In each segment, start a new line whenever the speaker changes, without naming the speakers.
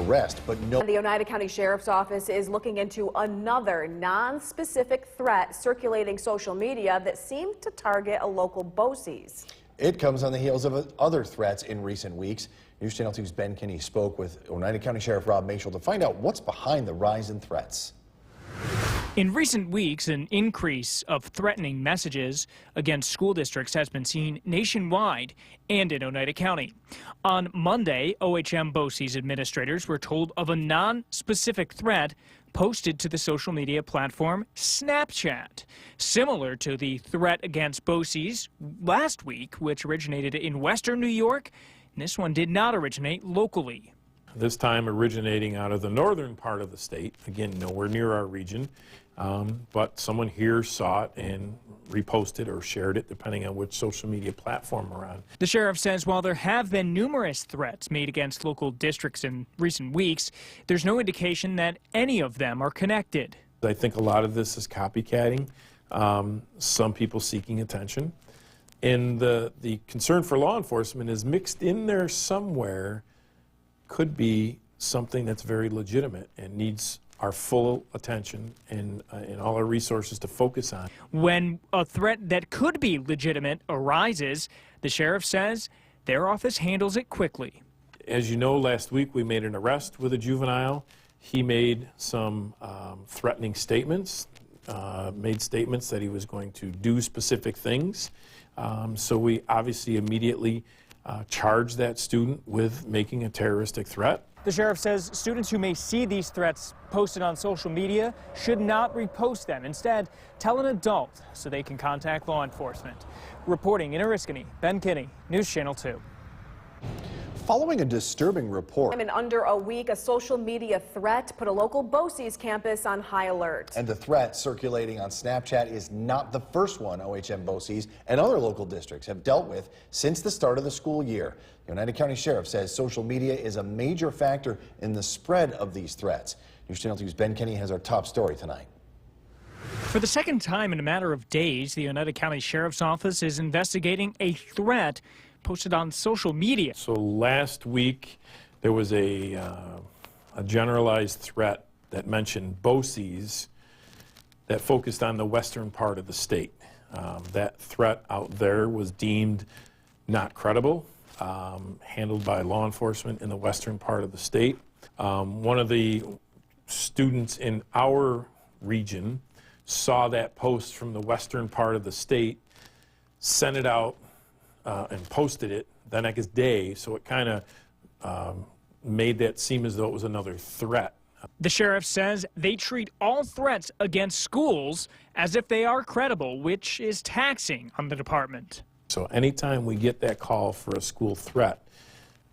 arrest, but no.
The Oneida County Sheriff's Office is looking into another non-specific threat circulating social media that seemed to target a local BOCES.
It comes on the heels of other threats in recent weeks. News Channel 2's Ben Kinney spoke with Oneida County Sheriff Rob Mashel to find out what's behind the rise in threats.
In recent weeks, an increase of threatening messages against school districts has been seen nationwide and in Oneida County. On Monday, OHM BOCES administrators were told of a non-specific threat posted to the social media platform Snapchat, similar to the threat against BOCES last week, which originated in Western New York. And this one did not originate locally.
This time originating out of the northern part of the state, again, nowhere near our region, but someone here saw it and reposted or shared it, depending on which social media platform we're on.
The sheriff says while there have been numerous threats made against local districts in recent weeks, there's no indication that any of them are connected.
I think a lot of this is copycatting, some people seeking attention, and the concern for law enforcement is mixed in there somewhere. Could be something that's very legitimate and needs our full attention and all our resources to focus on.
When a threat that could be legitimate arises, the sheriff says their office handles it quickly.
As you know, last week we made an arrest with a juvenile. He made some threatening statements, made statements that he was going to do specific things. So we obviously immediately charge that student with making a terroristic threat.
The sheriff says students who may see these threats posted on social media should not repost them. Instead, tell an adult so they can contact law enforcement. Reporting in Oriskany, Ben Kinney, News Channel 2.
Following a disturbing report.
In under a week, a social media threat put a local BOCES campus on high alert.
And the threat circulating on Snapchat is not the first one OHM BOCES and other local districts have dealt with since the start of the school year. The Oneida County Sheriff says social media is a major factor in the spread of these threats. News Channel 2's Ben Kinney has our top story tonight.
For the second time in a matter of days, the Oneida County Sheriff's Office is investigating a threat posted on social media.
So last week there was a generalized threat that mentioned BOCES that focused on the western part of the state. That threat out there was deemed not credible, handled by law enforcement in the western part of the state. One of the students in our region saw that post from the western part of the state, sent it out, and posted it the next day, so it kind of made that seem as though it was another threat.
The sheriff says they treat all threats against schools as if they are credible, which is taxing on the department.
So anytime we get that call for a school threat,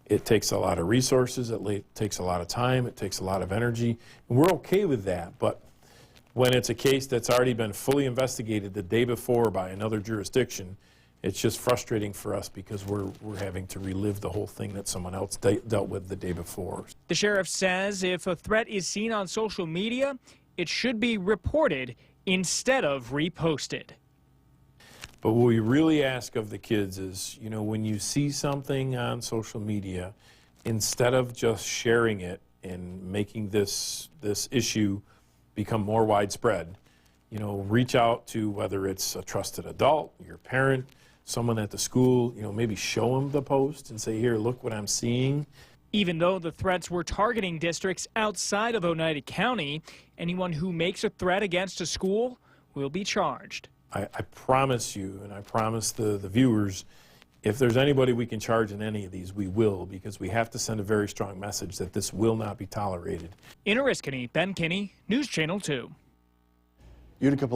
it takes a lot of resources, it takes a lot of time, it takes a lot of energy, and we're okay with that. But when it's a case that's already been fully investigated the day before by another jurisdiction, it's just frustrating for us because we're having to relive the whole thing that someone else dealt with the day before. The
sheriff says if a threat is seen on social media, it should be reported instead of reposted.
But what we really ask of the kids is, you know, when you see something on social media, instead of just sharing it and making this issue become more widespread, you know, reach out to whether it's a trusted adult, your parent, someone at the school, you know, maybe show them the post and say, here, look what I'm seeing.
Even though the threats were targeting districts outside of Oneida County, anyone who makes a threat against a school will be charged.
I promise you, and I promise the viewers, if there's anybody we can charge in any of these, we will, because we have to send a very strong message that this will not be tolerated.
In Oriskany, Ben Kinney, News Channel 2.
Utica